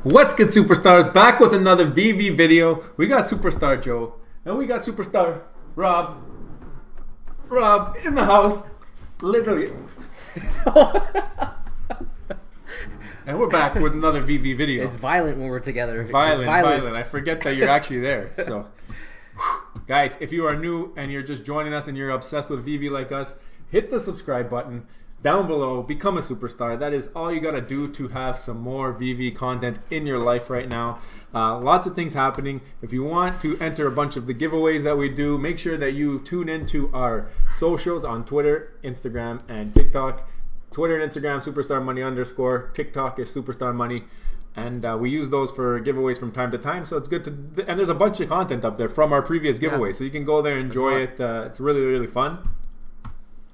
What's good, superstars? Back with another Veve video. We got Superstar Joe and we got Superstar Rob. Rob in the house, literally. And we're back with another Veve video. It's violent when we're together. Violent. I forget that you're actually there. So, guys, if you are new and you're just joining us and you're obsessed with Veve like us, hit the subscribe button down below. Become a superstar. That is all you got to do to have some more Veve content in your life right now. Lots of things happening. If you want to enter a bunch of the giveaways that we do, make sure that you tune into our socials on Twitter, Instagram, and TikTok. Twitter and Instagram, Superstar Money _. TikTok is Superstar Money. And we use those for giveaways from time to time. So it's good to... And there's a bunch of content up there from our previous giveaways. Yeah. So you can go there and enjoy it. It's really, really fun.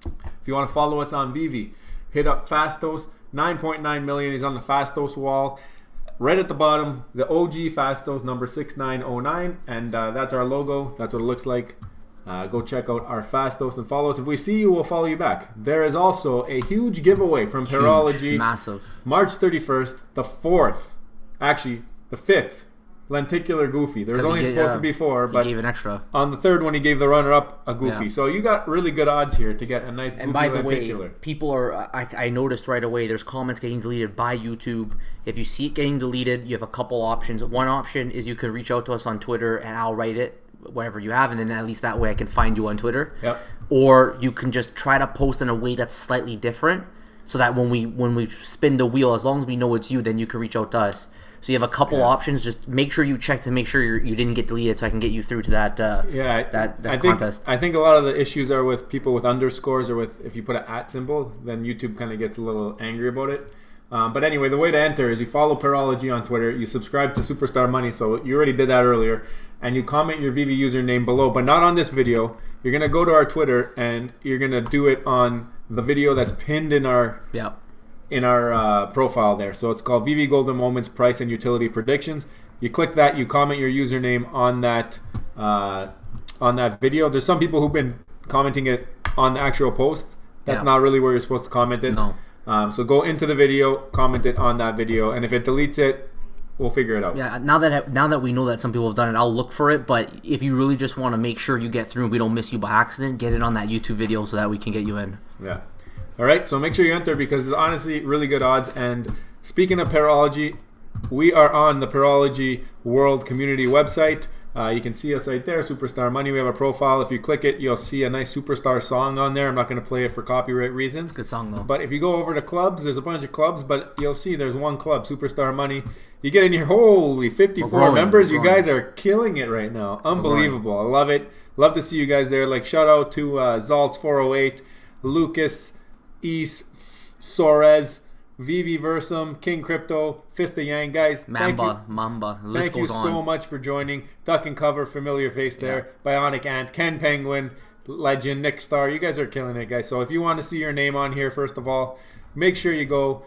If you want to follow us on Veve, hit up Fastos. 9.9 million. He's on the Fastos wall. Right at the bottom, the OG Fastos, number 6909. And that's our logo. That's what it looks like. Go check out our Fastos and follow us. If we see you, we'll follow you back. There is also a huge giveaway from Pairology. Massive. March 31st, the 4th, actually the 5th, lenticular Goofy. There was only supposed to be 4, but he gave an extra. On the 3rd one, he gave the runner-up a Goofy. Yeah. So you got really good odds here to get a nice Goofy. And by the lenticular. way, people are, I noticed right away, there's comments getting deleted by YouTube. If you see it getting deleted, you have a couple options. One option is you can reach out to us on Twitter and I'll write it, whatever you have, and then at least that way I can find you on Twitter. Yep. Or you can just try to post in a way that's slightly different, so that when we spin the wheel, as long as we know it's you, then you can reach out to us. So you have a couple options. Just make sure you check to make sure you didn't get deleted, so I can get you through to that contest. I think a lot of the issues are with people with underscores, or with if you put an @ symbol, then YouTube kind of gets a little angry about it. But anyway, the way to enter is you follow Pairology on Twitter, you subscribe to Superstar Money, so you already did that earlier, and you comment your Veve username below, but not on this video. You're going to go to our Twitter, and you're going to do it on the video that's pinned in our profile there. So it's called Veve Golden Moments Price and Utility Predictions. You click that, you comment your username on that video. There's some people who've been commenting it on the actual post. That's not really where you're supposed to comment it. No. So go into the video, comment it on that video, and if it deletes it, we'll figure it out. Yeah, now that we know that some people have done it, I'll look for it. But if you really just want to make sure you get through and we don't miss you by accident, get it on that YouTube video so that we can get you in. Yeah. All right, so make sure you enter because it's honestly really good odds. And speaking of Pairology, we are on the Pairology World Community website. You can see us right there, Superstar Money. We have a profile. If you click it, you'll see a nice Superstar song on there. I'm not going to play it for copyright reasons. Good song, though. But if you go over to clubs, there's a bunch of clubs, but you'll see there's one club, Superstar Money. You get in here, holy, 54 members. You guys are killing it right now. Unbelievable. I love it. Love to see you guys there. Like, shout out to Zaltz408, Lucas, East, Soares, Veveverse, King Crypto, Fist of Yang, guys. Mamba. Thank you so much for joining. Duck and Cover, familiar face there. Bionic Ant, Ken Penguin, Legend, Nick Star. You guys are killing it, guys. So if you want to see your name on here, first of all, make sure you go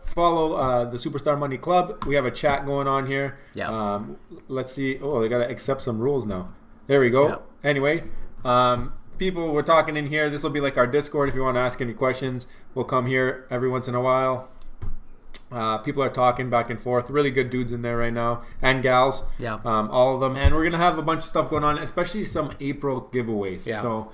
follow the Superstar Money Club. We have a chat going on here. Yeah. Let's see. Oh, they got to accept some rules now. There we go. Yep. Anyway, people, we're talking in here. This will be like our Discord. If you want to ask any questions, we'll come here every once in a while. People are talking back and forth. Really good dudes in there right now, and gals. Yeah. All of them, and we're gonna have a bunch of stuff going on, especially some April giveaways. Yeah. So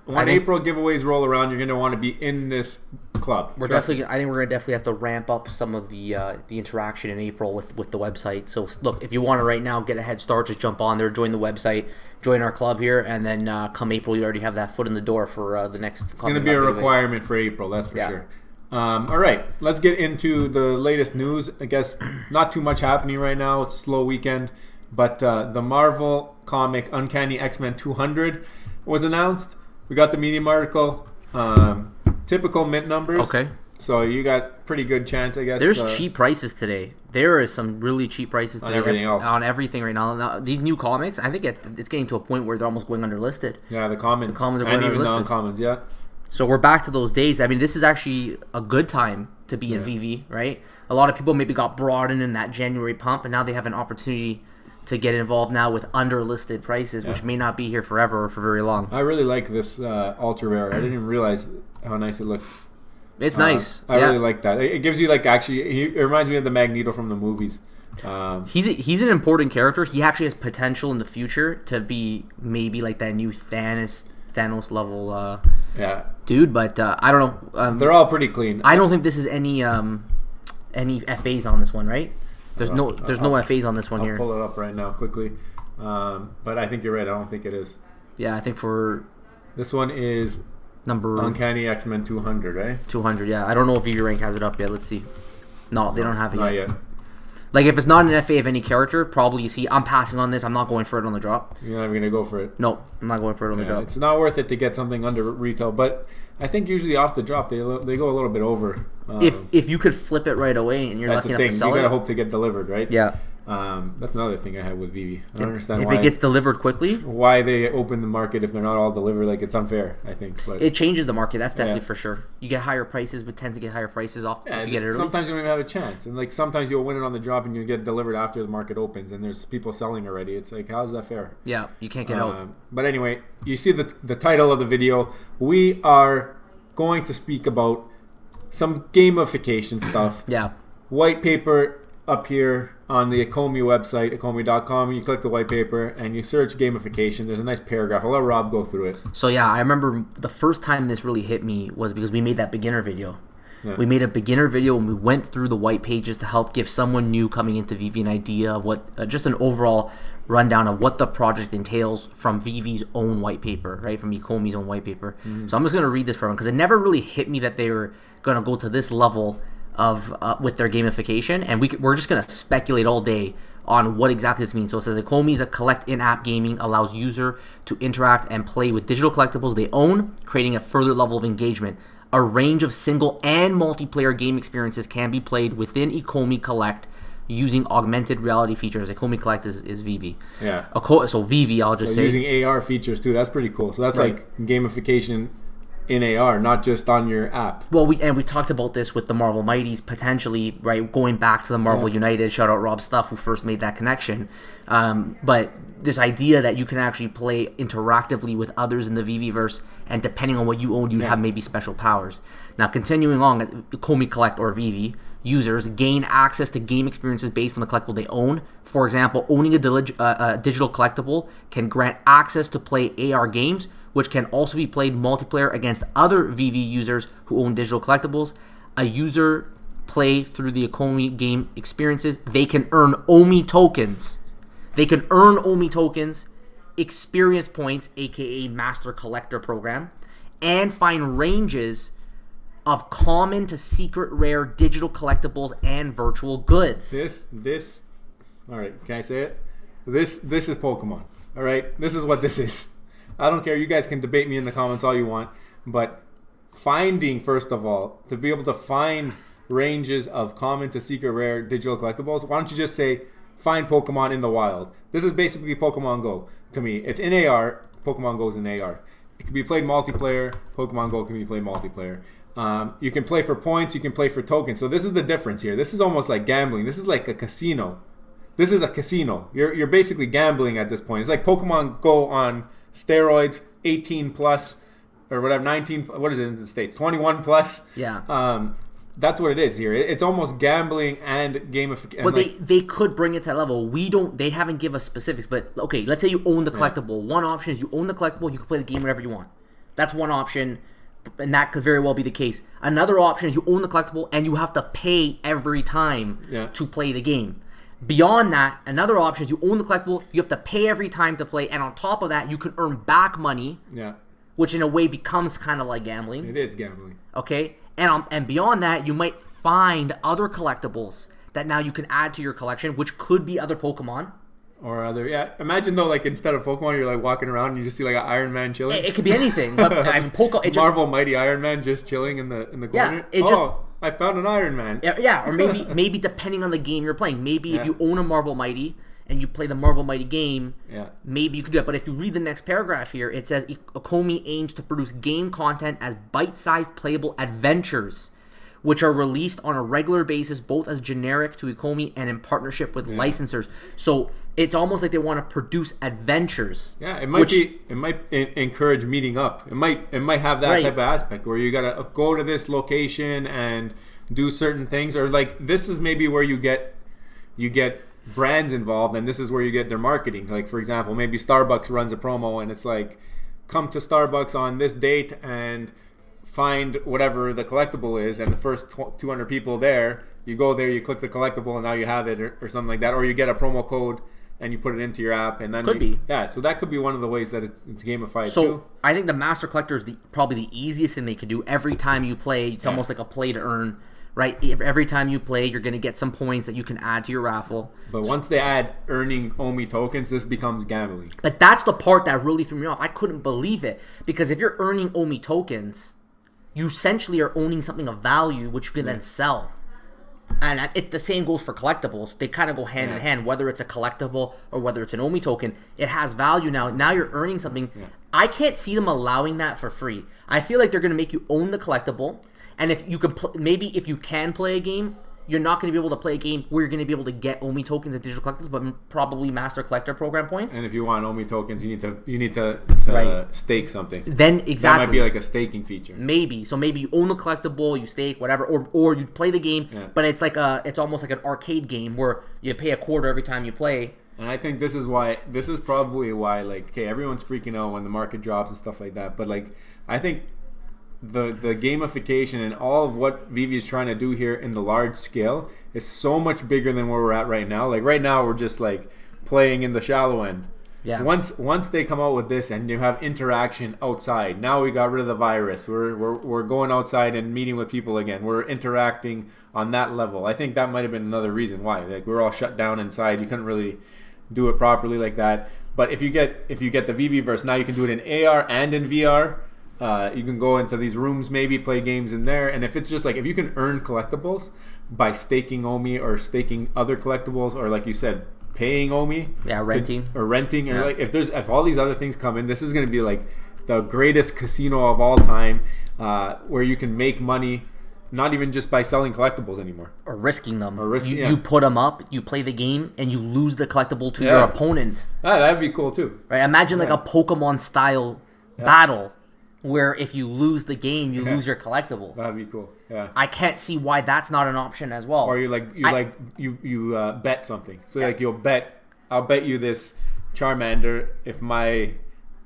when April giveaways roll around, you're gonna want to be in this club. I think we're gonna definitely have to ramp up some of the interaction in April with the website. So look, if you want to right now get a head start, just jump on there, join the website, join our club here, and then come April, you already have that foot in the door for the next. It's gonna be a requirement for April, that's for sure. All right, let's get into the latest news. I guess not too much happening right now. It's a slow weekend, but the Marvel comic Uncanny X-Men 200 was announced. We got the Medium article. Typical mint numbers. Okay. So you got pretty good chance, I guess. There's cheap prices today. There is some really cheap prices today on everything else. On everything right now. Now these new comics, I think it's getting to a point where they're almost going underlisted. Yeah, the commons. The commons are going underlisted. And even non-commons, yeah. So we're back to those days. I mean, this is actually a good time to be in Veve, right? A lot of people maybe got brought in that January pump, and now they have an opportunity to get involved now with underlisted prices, which may not be here forever or for very long. I really like this ultra rare. I didn't even realize how nice it looked. It's nice. I really like that. It gives you like it reminds me of the Magneto from the movies. He's an important character. He actually has potential in the future to be maybe like that new Thanos level dude. But I don't know. They're all pretty clean. I don't think this is any FAs on this one, right? There's no FAs on this one here. I'll pull it up right now quickly. But I think you're right. I don't think it is. Yeah, I think for this one is number Uncanny X-Men 200, right? 200. Yeah, I don't know if Veve Rank has it up yet. Let's see. No, they don't have it Not yet. Like, if it's not an FA of any character, probably you see, I'm passing on this. I'm not going for it on the drop. You're not even going to go for it? No, I'm not going for it on the drop. It's not worth it to get something under retail, but I think usually off the drop, they go a little bit over. If you could flip it right away and you're lucky enough to sell it. You got to hope to get delivered, right? Yeah. That's another thing I have with Veve. I don't understand if it gets delivered quickly, why they open the market if they're not all delivered. Like, it's unfair, I think. But it changes the market. That's definitely for sure. You get higher prices, but tend to get higher prices off if you get it early. Sometimes you don't even have a chance, and like sometimes you'll win it on the drop and you get delivered after the market opens, and there's people selling already. It's like, how's that fair? Yeah, you can't get out. But anyway, you see the title of the video. We are going to speak about some gamification stuff. Yeah. White paper up here on the ECOMI website, ECOMI.com. You click the white paper and you search gamification. There's a nice paragraph. I'll let Rob go through it. So yeah, I remember the first time this really hit me was because we made that beginner video. Yeah. We made a beginner video and we went through the white pages to help give someone new coming into Veve an idea of what, just an overall rundown of what the project entails from Veve's own white paper, right? From ECOMI's own white paper. So I'm just going to read this from them because it never really hit me that they were going to go to this level of with their gamification, and we're just going to speculate all day on what exactly this means. So it says ECOMI's a collect in-app gaming allows user to interact and play with digital collectibles they own, creating a further level of engagement. A range of single and multiplayer game experiences can be played within ECOMI Collect using augmented reality features. ECOMI Collect is Veve. Yeah. So Veve, I'll just say. Using AR features too. That's pretty cool. So that's like gamification in AR, not just on your app. Well, we talked about this with the Marvel Mighties potentially, right? Going back to the Marvel United, shout out Rob Stuff who first made that connection. But this idea that you can actually play interactively with others in the Veveverse, and depending on what you own, you have maybe special powers. Now, continuing on, ECOMI Collect or Veve users gain access to game experiences based on the collectible they own. For example, owning a digital collectible can grant access to play AR games, which can also be played multiplayer against other Veve users who own digital collectibles. A user play through the ECOMI game experiences. They can earn OMI tokens. Experience points, aka Master Collector Program, and find ranges of common to secret rare digital collectibles and virtual goods. This, all right, can I say it? This is Pokemon. All right, this is what this is. I don't care. You guys can debate me in the comments all you want, but finding, first of all, to be able to find ranges of common to secret rare digital collectibles, why don't you just say find Pokemon in the wild? This is basically Pokemon Go to me. It's in AR. Pokemon Go is in AR. It can be played multiplayer. Pokemon Go can be played multiplayer. You can play for points. You can play for tokens. So this is the difference here. This is almost like gambling. This is like a casino. This is a casino. You're basically gambling at this point. It's like Pokemon Go on steroids, 18 plus, or whatever, 19, what is it in the States? 21 plus. Yeah. That's what it is here. It's almost gambling and gamification. But they could bring it to that level. They haven't given us specifics, but okay, let's say you own the collectible. One option is you own the collectible, you can play the game whenever you want. That's one option, and that could very well be the case. Another option is you own the collectible and you have to pay every time to play the game. Beyond that, another option is you own the collectible, you have to pay every time to play, and on top of that, you can earn back money, which in a way becomes kind of like gambling. It is gambling. Okay? And beyond that, you might find other collectibles that now you can add to your collection, which could be other Pokemon. Or other, imagine though, like instead of Pokemon, you're like walking around and you just see like an Iron Man chilling. It could be anything. But I mean, Marvel Mighty Iron Man just chilling in the corner. I found an Iron Man. Yeah, or maybe depending on the game you're playing. Maybe if you own a Marvel Mighty and you play the Marvel Mighty game, maybe you could do it. But if you read the next paragraph here, it says ECOMI aims to produce game content as bite-sized playable adventures which are released on a regular basis, both as generic to ECOMI and in partnership with licensors. So it's almost like they want to produce adventures. Yeah, it might encourage meeting up. It might have that type of aspect where you gotta go to this location and do certain things, or like this is maybe where you get brands involved, and this is where you get their marketing. Like for example, maybe Starbucks runs a promo and it's like, come to Starbucks on this date and find whatever the collectible is, and the first 200 people there, you go there, you click the collectible, and now you have it, or something like that. Or you get a promo code and you put it into your app, and then so that could be one of the ways that it's gamified too. So I think the Master Collector is probably the easiest thing they could do. Every time you play, it's almost like a play to earn, right? Every time you play, you're going to get some points that you can add to your raffle. But once they add earning OMI tokens, this becomes gambling. But that's the part that really threw me off. I couldn't believe it, because if you're earning OMI tokens, you essentially are owning something of value, which you can then sell. And the same goes for collectibles. They kind of go hand in hand, whether it's a collectible or whether it's an OMI token. It has value now. Now you're earning something. Yeah. I can't see them allowing that for free. I feel like they're going to make you own the collectible. And if you can, maybe if you can play a game, you're not going to be able to play a game where you're going to be able to get OMI tokens and digital collectibles, but probably Master Collector program points. And if you want OMI tokens, you need to stake something. Then exactly, that might be like a staking feature. Maybe you own the collectible, you stake whatever, or you play the game, but it's almost like an arcade game where you pay a quarter every time you play. And I think this is probably why, like, okay, everyone's freaking out when the market drops and stuff like that. But like, I think the gamification and all of what Veve is trying to do here in the large scale is so much bigger than where we're at right now. Like right now, we're just like playing in the shallow end. Yeah. Once they come out with this and you have interaction outside, now we got rid of the virus. We're going outside and meeting with people again. We're interacting on that level. I think that might have been another reason why. Like we're all shut down inside. You couldn't really do it properly like that. But if you get the Veveverse, now you can do it in AR and in VR. You can go into these rooms, maybe play games in there, and if it's just like, if you can earn collectibles by staking OMI or staking other collectibles, or like you said, paying OMI, renting, or like if all these other things come in, this is going to be like the greatest casino of all time, where you can make money, not even just by selling collectibles anymore, or risking them. You put them up, you play the game, and you lose the collectible to your opponent. That'd be cool too. Right? Imagine like a Pokemon style battle, where if you lose the game, you lose your collectible. That'd be cool. Yeah. I can't see why that's not an option as well. Or you bet something. So like I'll bet you this Charmander if my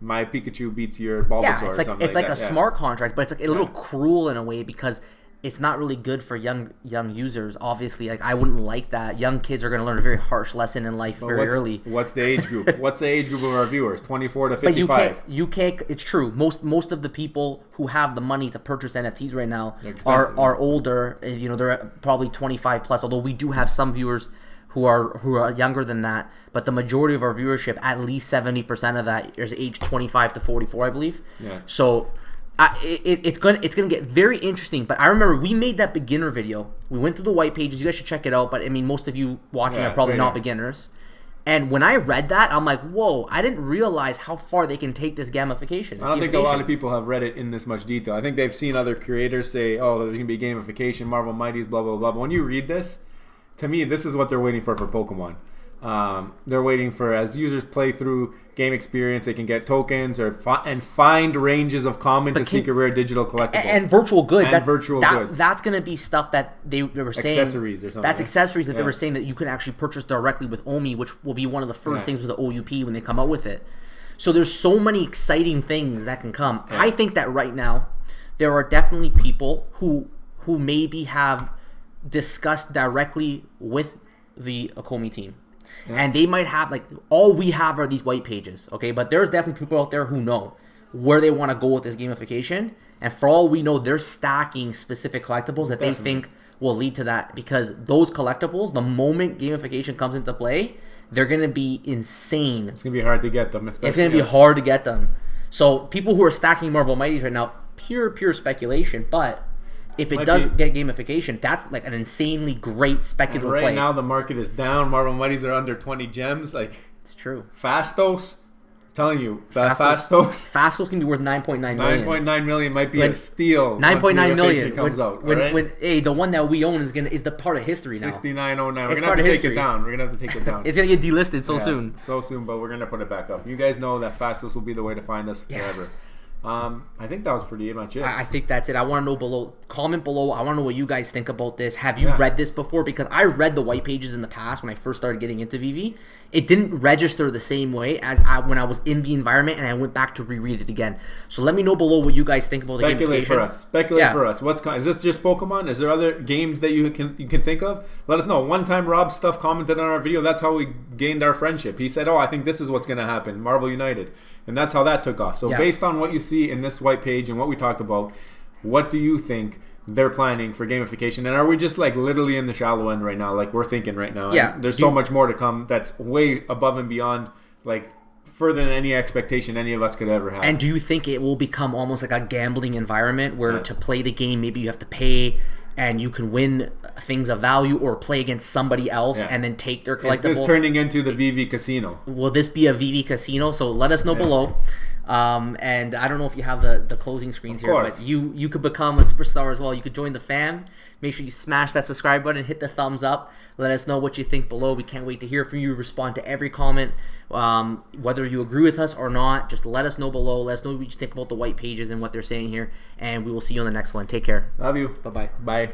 Pikachu beats your Bulbasaur or something. It's like a smart contract, but it's like a little cruel in a way, because it's not really good for young users. Obviously, like I wouldn't like that. Young kids are going to learn a very harsh lesson in life very early. What's the age group? What's the age group of our viewers? 24 to 55. But you can't. It's true. Most of the people who have the money to purchase NFTs right now are older. You know, they're probably 25 plus. Although we do have some viewers who are younger than that, but the majority of our viewership, at least 70% of that, is age 25 to 44, I believe. Yeah. So. It's gonna get very interesting. But I remember we made that beginner video. We went through the white pages. You guys should check it out. But I mean, most of you watching are probably not beginners. And when I read that, I'm like, whoa! I didn't realize how far they can take this gamification. I don't think a lot of people have read it in this much detail. I think they've seen other creators say, "Oh, there's gonna be gamification, Marvel Mighties, blah blah blah." But when you read this, to me, this is what they're waiting for Pokemon. They're waiting for, as users play through game experience, they can get tokens or find ranges of common to seek a rare digital collectibles and virtual goods. Goods. That's going to be stuff that they were saying, accessories or something. That's accessories that they were saying that you can actually purchase directly with OMI, which will be one of the first things with the OUP when they come out with it. So there's so many exciting things that can come. Yeah. I think that right now there are definitely people who maybe have discussed directly with the ECOMI team. Yeah. And they might have, like, all we have are these white pages, okay? But there's definitely people out there who know where they want to go with this gamification. And for all we know, they're stacking specific collectibles that they think will lead to that. Because those collectibles, the moment gamification comes into play, they're going to be insane. It's going to be hard to get them. It's going to be hard to get them. So people who are stacking Marvel Mighties right now, pure speculation, but if it does get gamification, that's like an insanely great speculative play. Right now the market is down. Marvel Mighties are under 20 gems. Like, it's true. Fastos, telling you, that Fastos can be worth 9.9 million. 9.9 million might be a steal. 9.9 million comes out. When the one that we own is the part of history now. 6909. We're gonna have to take it down. We're gonna have to take it down. It's gonna get delisted soon. So soon, but we're gonna put it back up. You guys know that Fastos will be the way to find us forever. I think that was pretty much it. I think that's it. I want to know below. Comment below. I want to know what you guys think about this. Have you read this before? Because I read the white pages in the past when I first started getting into Veve. It didn't register the same way as when I was in the environment and I went back to reread it again. So let me know below what you guys think about the gamification. Speculate for us. Is this just Pokemon? Is there other games that you can think of? Let us know. One time Rob Stuff commented on our video. That's how we gained our friendship. He said, "Oh, I think this is what's going to happen. Marvel United," and that's how that took off. So based on what you see in this white page and what we talked about, what do you think they're planning for gamification? And are we just like literally in the shallow end right now, like we're thinking right now? Yeah. And there's so much more to come that's way above and beyond, like further than any expectation any of us could ever have. And do you think it will become almost like a gambling environment where to play the game, maybe you have to pay and you can win things of value or play against somebody else and then take their collectible? Is this turning into the Veve casino? Will this be a Veve casino? So let us know below. And I don't know if you have the closing screens here, but you could become a superstar as well. You could join the fam. Make sure you smash that subscribe button, hit the thumbs up. Let us know what you think below. We can't wait to hear from you. Respond to every comment. Whether you agree with us or not, just let us know below. Let us know what you think about the white pages and what they're saying here. And we will see you on the next one. Take care. Love you. Bye-bye. Bye.